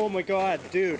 Oh my god, dude.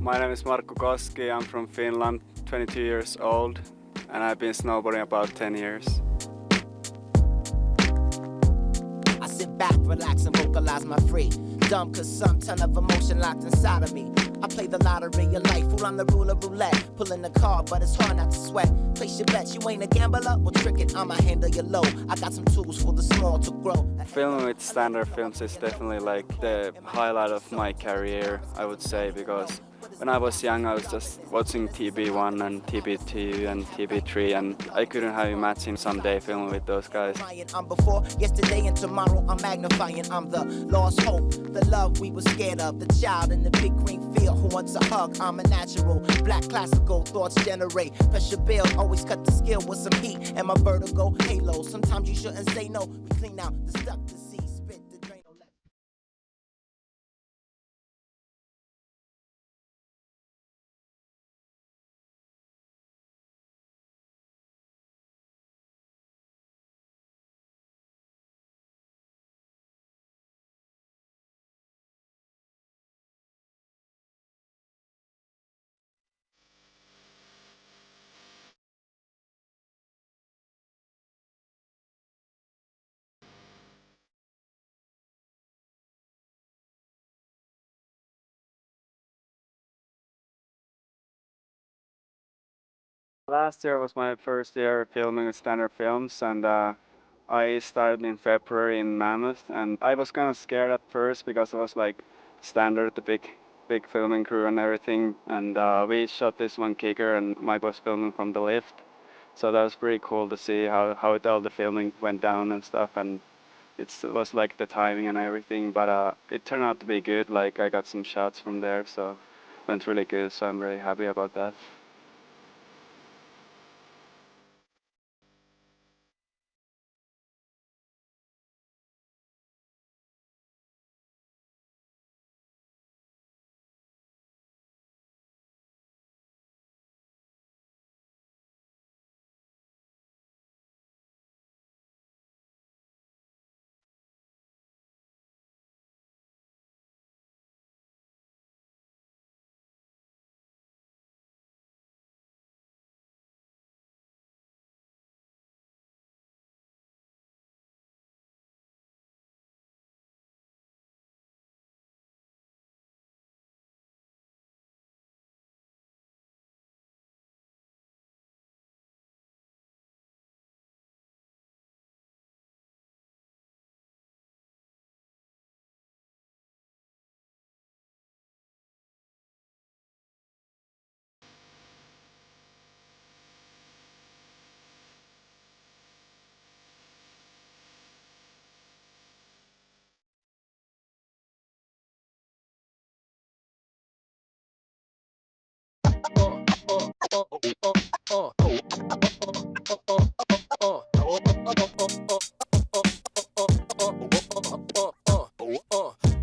My name is Markku Koski, I'm from Finland, 22 years old, and I've been snowboarding about 10 years. I sit back, relax and vocalize my free. Dumb cause some ton of emotion locked inside of me. I play the lottery of life, fool I'm the ruler roulette. Pulling the card but it's hard not to sweat. Place your bets, you ain't a gambler? Well trick it, I'ma handle you low. I got some tools for the small to grow. Filming with standard films is definitely like the highlight of my career, I would say, because when I was young I was just watching TB1 and TB2 and TB3 and I couldn't have imagined someday filming with those guys. I'm before yesterday and tomorrow I'm magnifying. I'm the lost hope, the love we were scared of, the child in the big green field who wants a hug. I'm a natural, black classical, thoughts generate. Pressure build, always cut the skill with some heat and my vertigo halo. Sometimes you shouldn't say no, we clean out the stuff to see, spit the drain. Last year was my first year filming with standard films and I started in February in Mammoth and I was kind of scared at first because it was like standard, the big filming crew and everything, and we shot this one kicker and Mike was filming from the lift, so that was pretty cool to see how all the filming went down and stuff, and it was like the timing and everything, but it turned out to be good. Like I got some shots from there, so it went really good, so I'm really happy about that.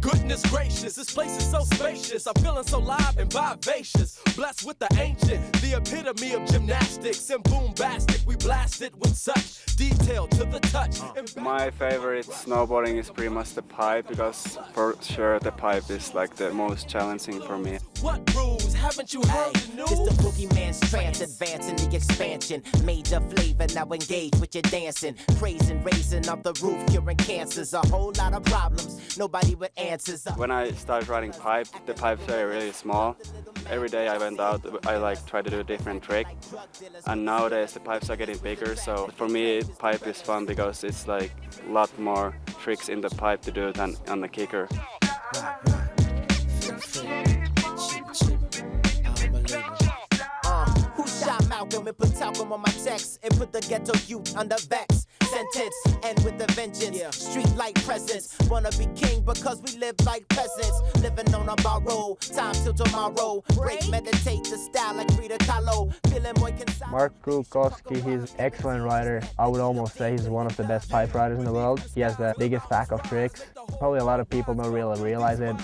Goodness gracious, this place is so spacious. I'm feeling so live and vivacious. Blessed with the ancient, the epitome of gymnastics and boombastic. We blast it with such detail to the touch. My favorite snowboarding is pretty much the pipe, because for sure the pipe is like the most challenging for me. What rules? Haven't you heard the news? It's the boogeyman's trance, advancing the expansion. Major flavor, now engage with your dancing. Praising, raising up the roof, curing cancers. A whole lot of problems, nobody with answers. When I started riding pipe, the pipes were really small. Every day I went out, I like try to do a different trick. And nowadays the pipes are getting bigger, so for me pipe is fun because it's like a lot more tricks in the pipe to do than on the kicker. Who shot Malcolm and put talcum on my text and put the ghetto youth under vex? Sentence, end with a vengeance, street light presence. Wanna be king because we live like peasants. Living on a borrow, time till tomorrow. Break, meditate, the style like Frida Kahlo. Feeling more Markku Koski, he's an excellent rider. I would almost say he's one of the best pipe riders in the world. He has the biggest pack of tricks. Probably a lot of people don't really realize it.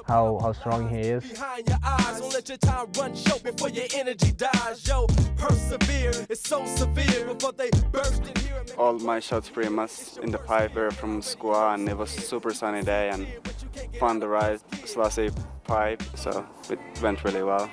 how strong he is. Behind your eyes, don't let your time run short before your energy dies. Yo, persevere, it's so severe before they burst in here. All my shots pretty much in the pipe were from squaw, and it was a super sunny day and fun to ride slushy pipe, so it went really well.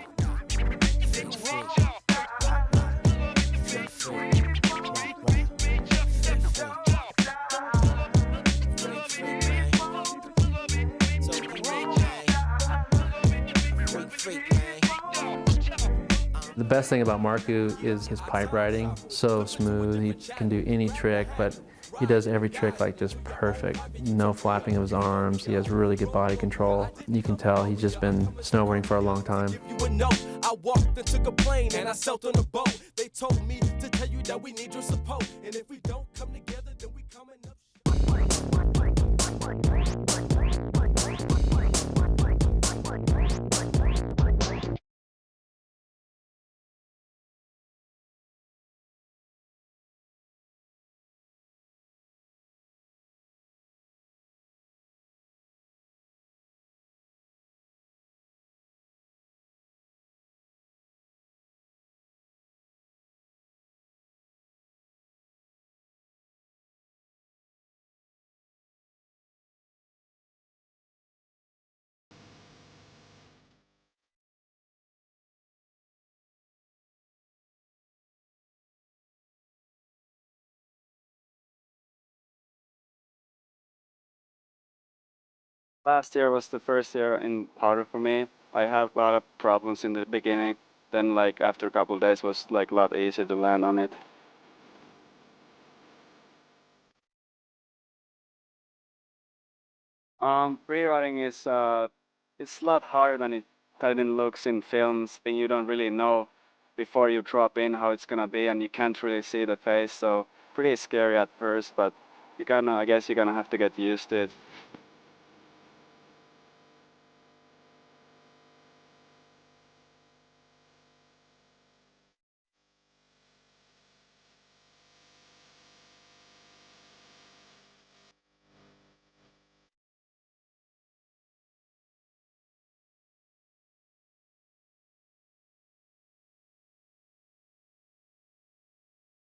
The best thing about Markku is his pipe riding. So smooth, he can do any trick, but he does every trick like just perfect. No flapping of his arms, he has really good body control. You can tell he's just been snowboarding for a long time. You would know, I walked and took a plane and I sailed on a boat. They told me to tell you that we need your support. And if we don't come together, then we coming up. Last year was the first year in powder for me. I had a lot of problems in the beginning. Then like after a couple of days was like a lot easier to land on it. Pre-riding is it's a lot harder than it looks in films. And you don't really know before you drop in how it's gonna be, and you can't really see the face. So pretty scary at first, but I guess you're gonna have to get used to it.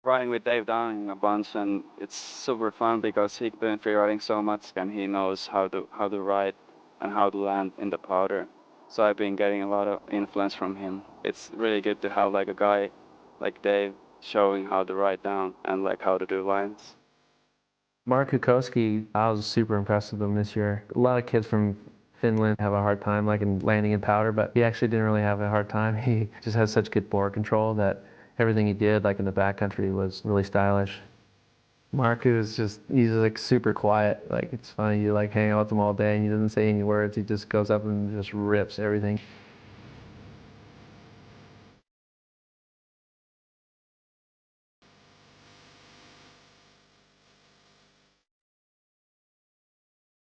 Riding with Dave Downing a bunch, and it's super fun because he's been freeriding so much and he knows how to ride and how to land in the powder. So I've been getting a lot of influence from him. It's really good to have like a guy like Dave showing how to ride down and like how to do lines. Markku Koski, I was super impressed with him this year. A lot of kids from Finland have a hard time like in landing in powder, but he actually didn't really have a hard time. He just has such good board control that everything he did like in the backcountry was really stylish. Markku is he's like super quiet. Like it's funny, you like hang out with him all day and he doesn't say any words. He just goes up and just rips everything.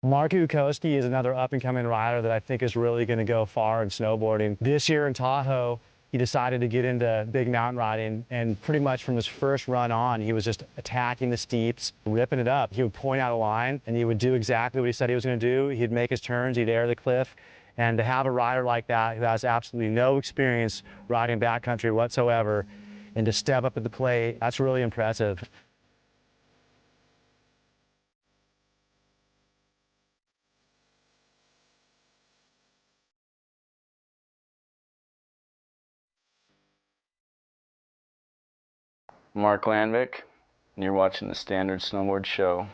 Markku Koski is another up-and-coming rider that I think is really going to go far in snowboarding. This year in Tahoe, he decided to get into big mountain riding, and pretty much from his first run on, he was just attacking the steeps, ripping it up. He would point out a line, and he would do exactly what he said he was going to do. He'd make his turns, he'd air the cliff, and to have a rider like that who has absolutely no experience riding backcountry whatsoever, and to step up at the plate, that's really impressive. Mark Landvik, and you're watching the Standard Snowboard Show.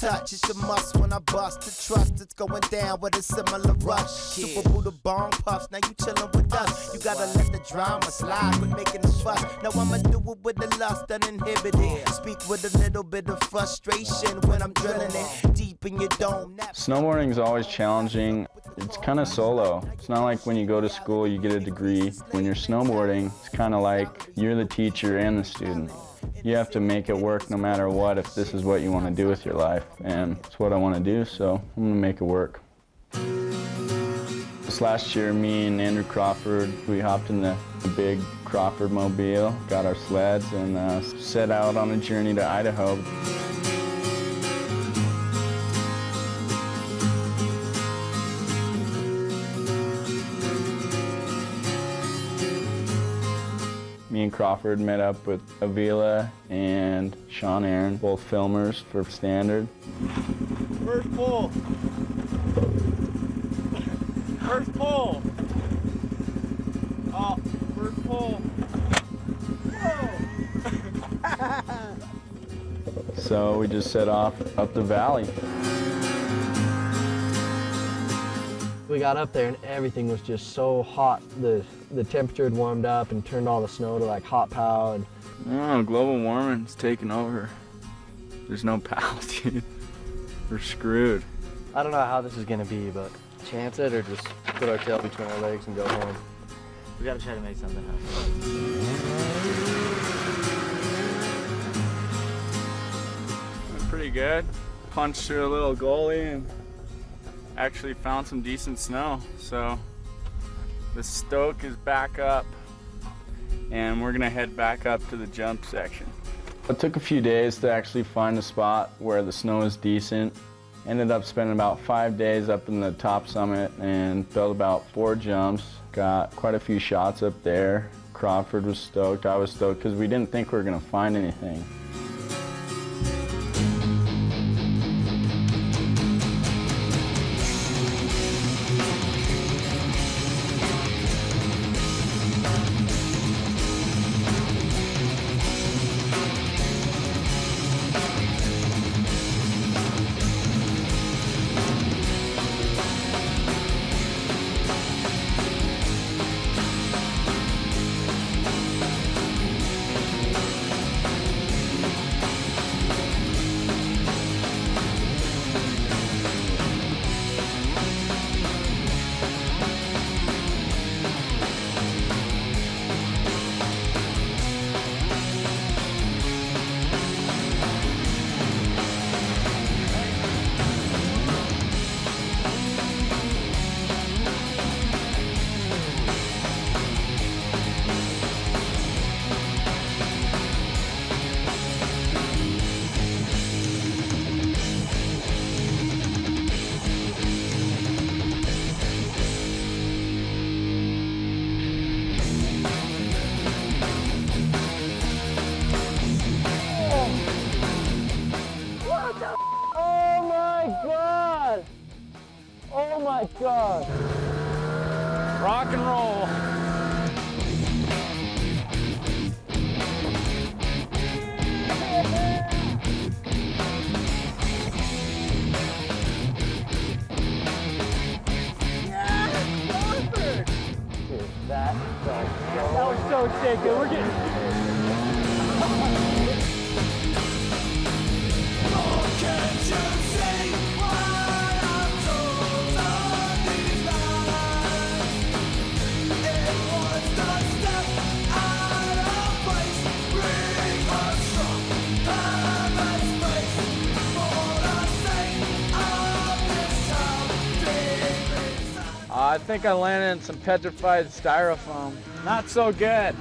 Touch, it's a must when I bust to trust it's going down with a similar rush. Super Buddha bomb puffs, now you chillin' with us. You gotta let the drama slide with making a fuss. Now I'ma do it with the lust uninhibited. Speak with a little bit of frustration when I'm drilling it deep in your dome. Snowboarding is always challenging. It's kind of solo. It's not like when you go to school you get a degree. When you're snowboarding, it's kind of like you're the teacher and the student. You have to make it work no matter what if this is what you want to do with your life, and it's what I want to do, so I'm going to make it work. This last year, me and Andrew Crawford, we hopped in the big Crawford mobile, got our sleds, and set out on a journey to Idaho. Me and Crawford met up with Avila and Sean Aaron, both filmers for Standard. First pull. First pull. Oh, first pull. So we just set off up the valley. We got up there and everything was just so hot. The temperature had warmed up and turned all the snow to like hot pow. Oh, global warming's taking over. There's no pow, dude. We're screwed. I don't know how this is gonna be, but chance it or just put our tail between our legs and go home. We gotta try to make something happen. Pretty good. Punched through a little gully and actually found some decent snow. So the stoke is back up and we're gonna head back up to the jump section. It took a few days to actually find a spot where the snow is decent. Ended up spending about 5 days up in the top summit and built about 4 jumps. Got quite a few shots up there. Crawford was stoked, I was stoked because we didn't think we were gonna find anything. Oh my God. Rock and roll. That was so sick, dude. We're getting... I think I landed in some petrified styrofoam. Not so good.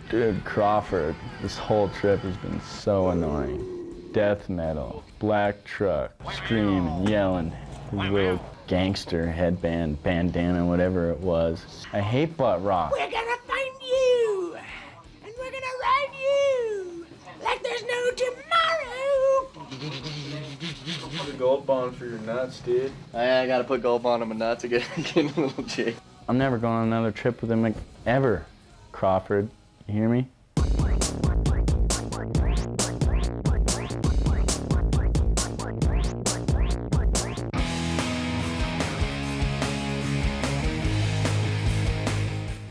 Dude, Crawford, this whole trip has been so annoying. Death metal, black truck, screaming, yelling, his little gangster headband, bandana, whatever it was. I hate butt rock. We're gonna find you, and we're gonna ride you like there's no tomorrow. Put a gold bond for your nuts, dude. I gotta put gold on my nuts to get a little jig. I'm never going on another trip with him ever, Crawford. You hear me?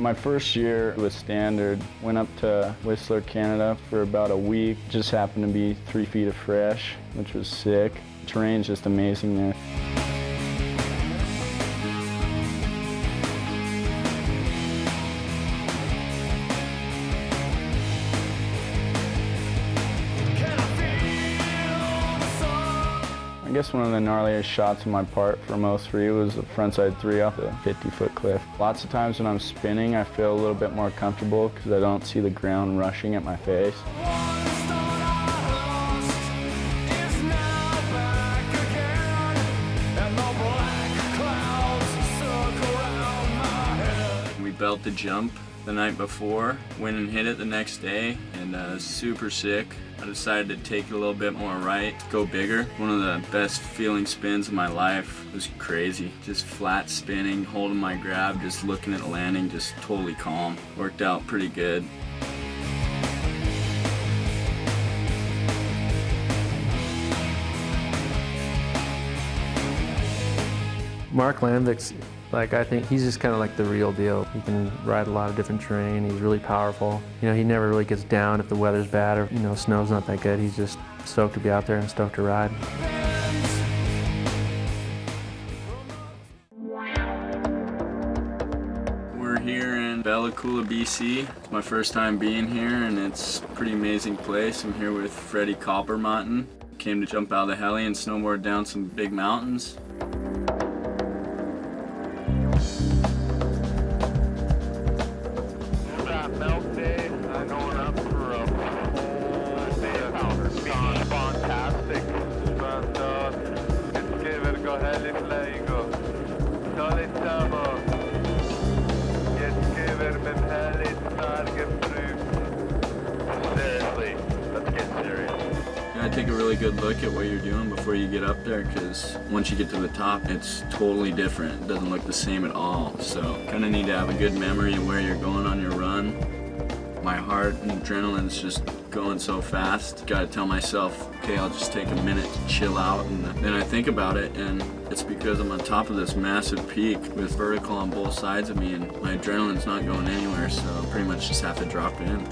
My first year with Standard, went up to Whistler, Canada for about a week. Just happened to be 3 feet of fresh, which was sick. Terrain's just amazing there. guess one of the gnarliest shots on my part for most free was the frontside 3 off a 50-foot cliff. Lots of times when I'm spinning, I feel a little bit more comfortable because I don't see the ground rushing at my face. We built the jump the night before, went and hit it the next day, and super sick. I decided to take it a little bit more right, go bigger. One of the best feeling spins of my life. It was crazy. Just flat spinning, holding my grab, just looking at the landing, just totally calm. Worked out pretty good. Mark Landvik's, I think he's just kind of like the real deal. He can ride a lot of different terrain. He's really powerful. You know, he never really gets down if the weather's bad or, snow's not that good. He's just stoked to be out there and stoked to ride. We're here in Bella Coola, BC. It's my first time being here, and it's a pretty amazing place. I'm here with Freddie Coppermountain. Came to jump out of the heli and snowboard down some big mountains. Take a really good look at what you're doing before you get up there, because once you get to the top, it's totally different. It doesn't look the same at all. So kind of need to have a good memory of where you're going on your run. My heart and adrenaline's just going so fast. Gotta tell myself, okay, I'll just take a minute to chill out, and then I think about it, and it's because I'm on top of this massive peak with vertical on both sides of me, and my adrenaline's not going anywhere, so I pretty much just have to drop it in.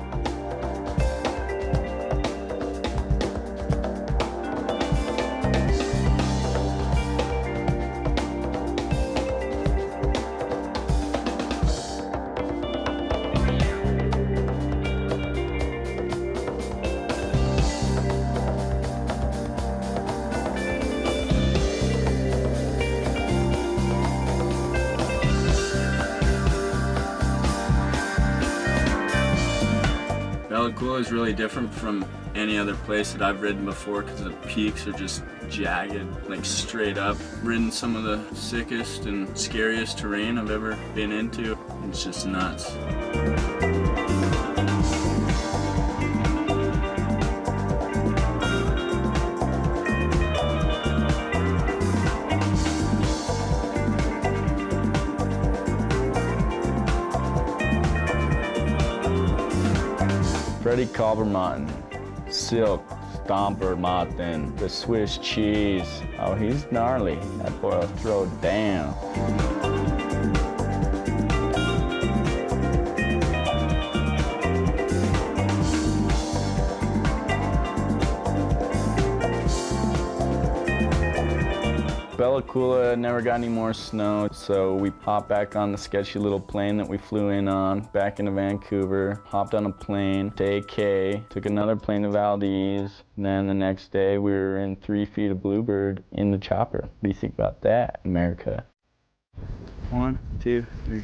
Bella Coola is really different from any other place that I've ridden before because the peaks are just jagged, like straight up. Ridden some of the sickest and scariest terrain I've ever been into. It's just nuts. Freddie Coppermountain, Silk, Stomper Martin, the Swiss cheese. Oh, he's gnarly. That boy will throw down. Bella Coola never got any more snow, so we hopped back on the sketchy little plane that we flew in on, back into Vancouver, hopped on a plane to AK, took another plane to Valdez, and then the next day we were in 3 feet of Bluebird in the chopper. What do you think about that, America? 1, 2, 3.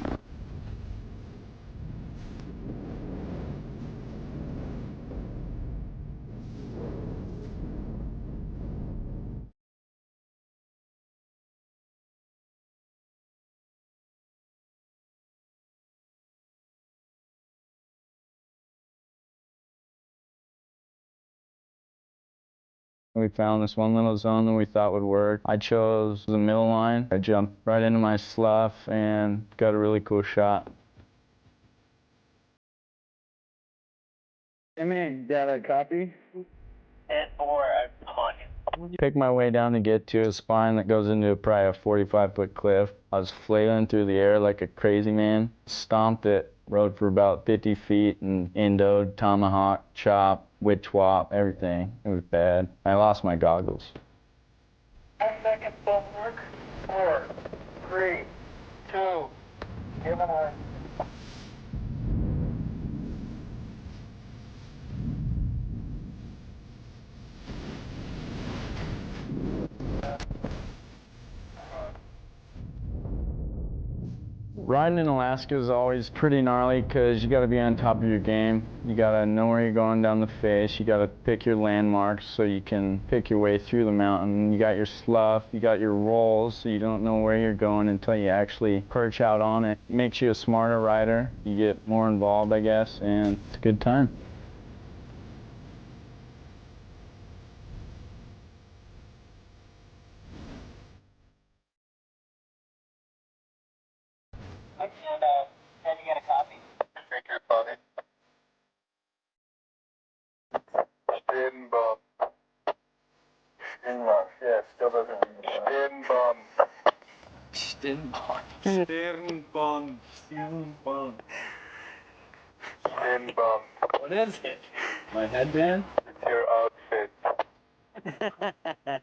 We found this one little zone that we thought would work. I chose the middle line. I jumped right into my slough and got a really cool shot. Give me a data copy. And or a punt. Pick my way down to get to a spine that goes into probably a 45-foot cliff. I was flailing through the air like a crazy man. Stomped it, rode for about 50 feet and endoed, tomahawk, chop, witch wop, everything. It was bad. I lost my goggles. 10 seconds, bulwark. 4, 3, 2, give an eye. Riding in Alaska is always pretty gnarly because you got to be on top of your game. You got to know where you're going down the face. You got to pick your landmarks so you can pick your way through the mountain. You got your slough, you got your rolls, so you don't know where you're going until you actually perch out on it. It makes you a smarter rider. You get more involved, I guess, and it's a good time. Can you get a copy? Take your buddy. Spin bump. Spin bump. Yeah, still doesn't mean spin bump. Spin bump. Spin bump. Spin bump. Spin bump. What is it? My headband? It's your outfit.